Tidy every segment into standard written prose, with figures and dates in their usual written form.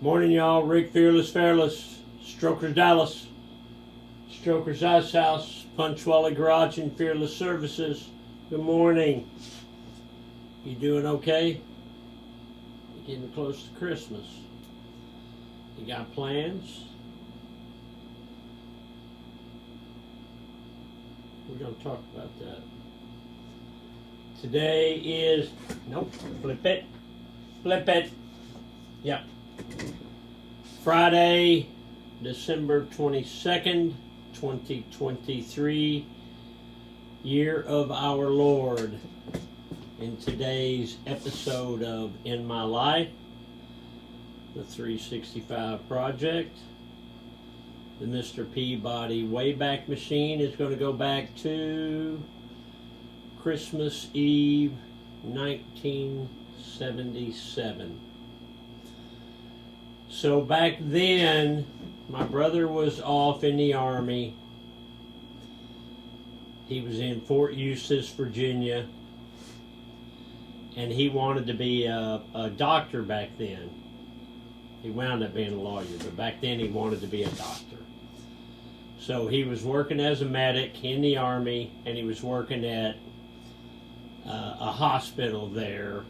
Morning, y'all. Rick Fearless, Strokers Dallas, Strokers Ice House, Punchwally Garage, and Fearless Services. Good morning. You doing okay? You're getting close to Christmas. You got plans? We're going to talk about that. Today is, nope, flip it. Yep. Friday, December 22nd, 2023, year of our Lord. In today's episode of In My Life, the 365 Project, the Mr. Peabody Wayback Machine is going to go back to Christmas Eve, 1977. So back then, my brother was off in the Army. He was in Fort Eustis, Virginia, and he wanted to be a doctor back then. He wound up being a lawyer, but back then he wanted to be a doctor. So he was working as a medic in the Army, and he was working at a hospital there,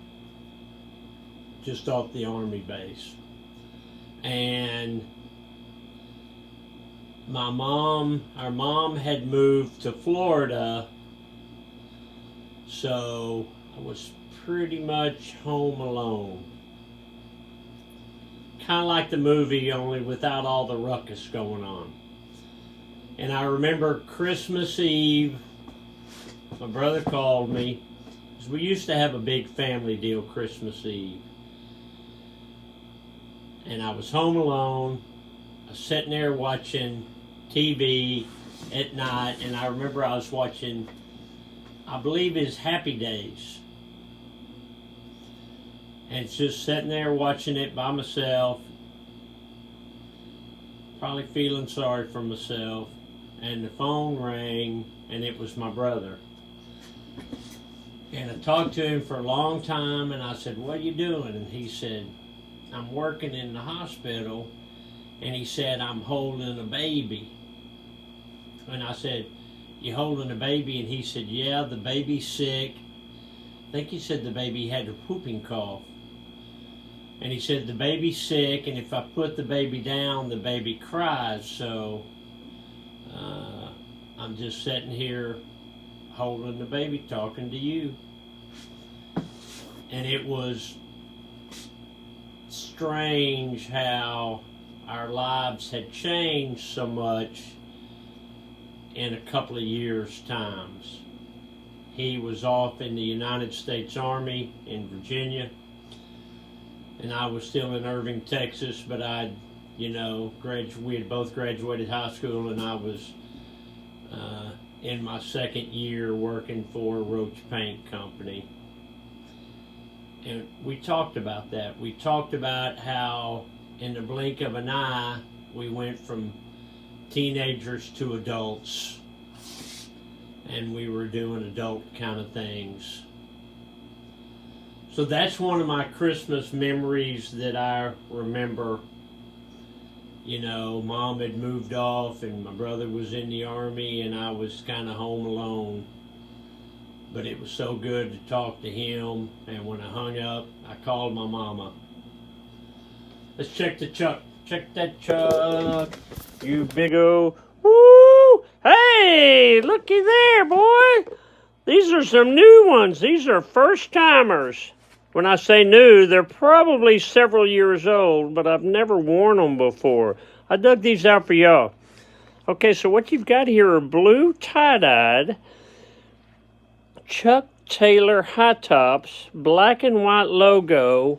just off the Army base. And our mom had moved to Florida, so I was pretty much home alone. Kind of like the movie, only without all the ruckus going on. And I remember Christmas Eve, my brother called me, because we used to have a big family deal Christmas Eve. And I was home alone. I was sitting there watching TV at night, and I remember I was watching, I believe it's Happy Days. And just sitting there watching it by myself, probably feeling sorry for myself, and the phone rang, and it was my brother. And I talked to him for a long time, and I said, "What are you doing?" And he said, "I'm working in the hospital," and he said, "I'm holding a baby." And I said, "You holding a baby?" And he said, "Yeah, the baby's sick." I think he said the baby had a whooping cough. And he said, "The baby's sick, and if I put the baby down, the baby cries, so I'm just sitting here holding the baby, talking to you." And it was strange how our lives had changed so much in a couple of years' times. He was off in the United States Army in Virginia, and I was still in Irving, Texas, but we had both graduated high school, and I was in my second year working for a Roach Paint Company. And we talked about that. We talked about how in the blink of an eye, we went from teenagers to adults, and we were doing adult kind of things. So that's one of my Christmas memories that I remember. Mom had moved off, and my brother was in the Army, and I was kind of home alone. But it was so good to talk to him, and when I hung up, I called my mama. Let's check the chuck. Check that chuck. You big O. Woo! Hey, looky there, boy. These are some new ones. These are first timers. When I say new, they're probably several years old, but I've never worn them before. I dug these out for y'all. Okay, so what you've got here are blue tie-dyed Chuck Taylor high tops, black and white logo,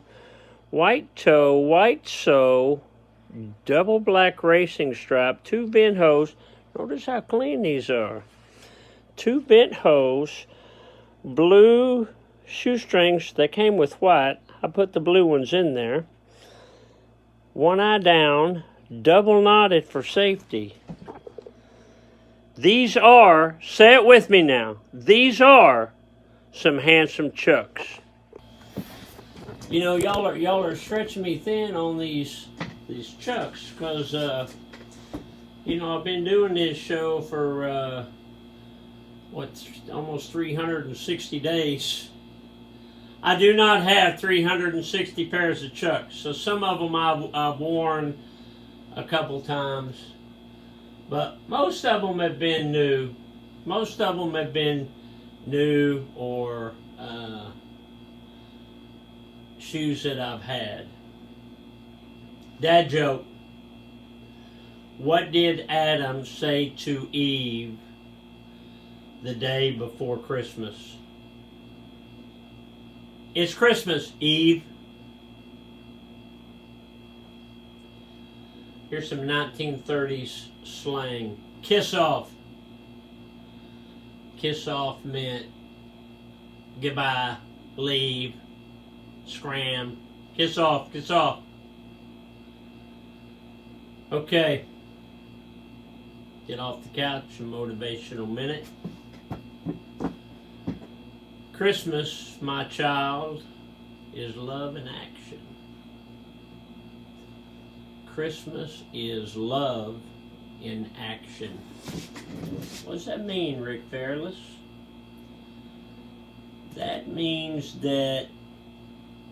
white toe, white sole, double black racing stripe, 2 vent hose. Notice how clean these are. 2 vent hose, blue shoestrings. They came with white. I put the blue ones in there. 1 eye down, double knotted for safety. These are, say it with me now, these are some handsome chucks. Y'all are stretching me thin on these these chucks, because you know, I've been doing this show for almost 360 days. I do not have 360 pairs of chucks, so some of them I've worn a couple times, but most of them have been new. Most of them have been new or shoes that I've had. Dad joke. What did Adam say to Eve the day before Christmas? It's Christmas, Eve. Here's some 1930s slang. Kiss off. Kiss off meant goodbye, leave, scram. Kiss off, kiss off. Okay. Get off the couch, a motivational minute. Christmas, my child, is love in action. Christmas is love in action. What does that mean, Rick Fairless? That means that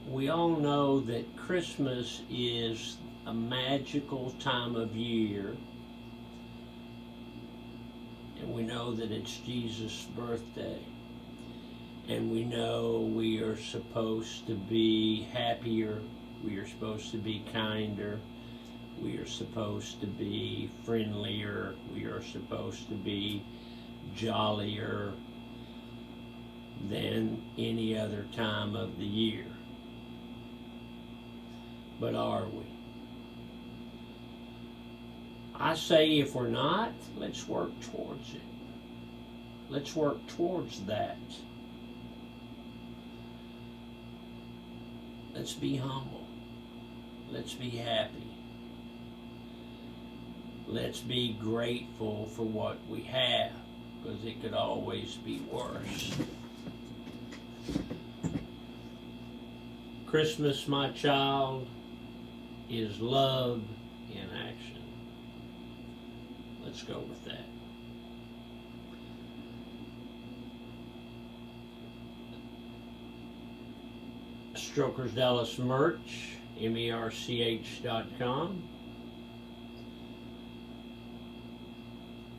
we all know that Christmas is a magical time of year. And we know that it's Jesus' birthday. And we know we are supposed to be happier. We are supposed to be kinder. We are supposed to be friendlier. We are supposed to be jollier than any other time of the year. But are we? I say if we're not, let's work towards it. Let's work towards that. Let's be humble. Let's be happy. Let's be grateful for what we have, because it could always be worse. Christmas, my child, is love in action. Let's go with that. Strokers Dallas merch, merch.com.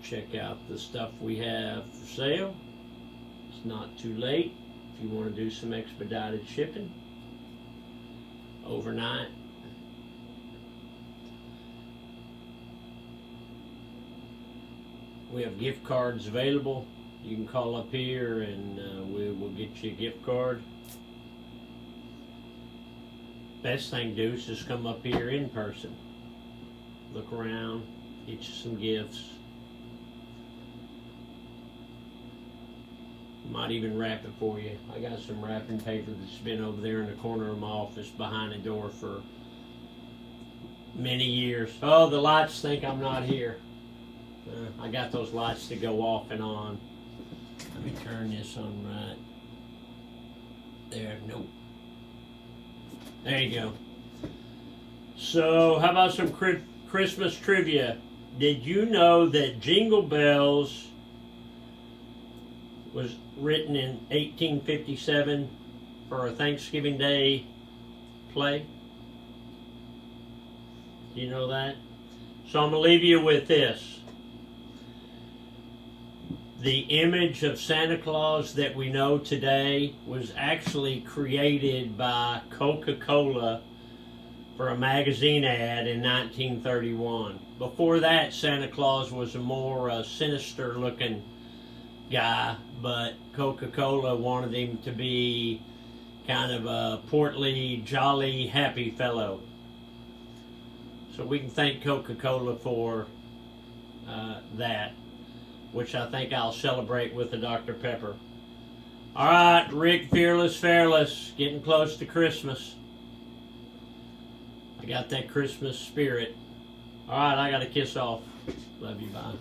Check out the stuff we have for sale. It's not too late if you want to do some expedited shipping overnight. We have gift cards available. You can call up here and we will get you a gift card. Best thing to do is just come up here in person. Look around, get you some gifts. Might even wrap it for you. I got some wrapping paper that's been over there in the corner of my office behind the door for many years. Oh, the lights think I'm not here. I got those lights to go off and on. Let me turn this on right there. Nope. There you go. So, how about some Christmas trivia? Did you know that Jingle Bells was written in 1857 for a Thanksgiving Day play? Do you know that? So I'm going to leave you with this. The image of Santa Claus that we know today was actually created by Coca-Cola for a magazine ad in 1931. Before that, Santa Claus was a more sinister looking guy, but Coca-Cola wanted him to be kind of a portly, jolly, happy fellow. So we can thank Coca-Cola for that, which I think I'll celebrate with a Dr. Pepper. All right, Rick Fairless, getting close to Christmas. I got that Christmas spirit. All right, I got to kiss off. Love you, bye.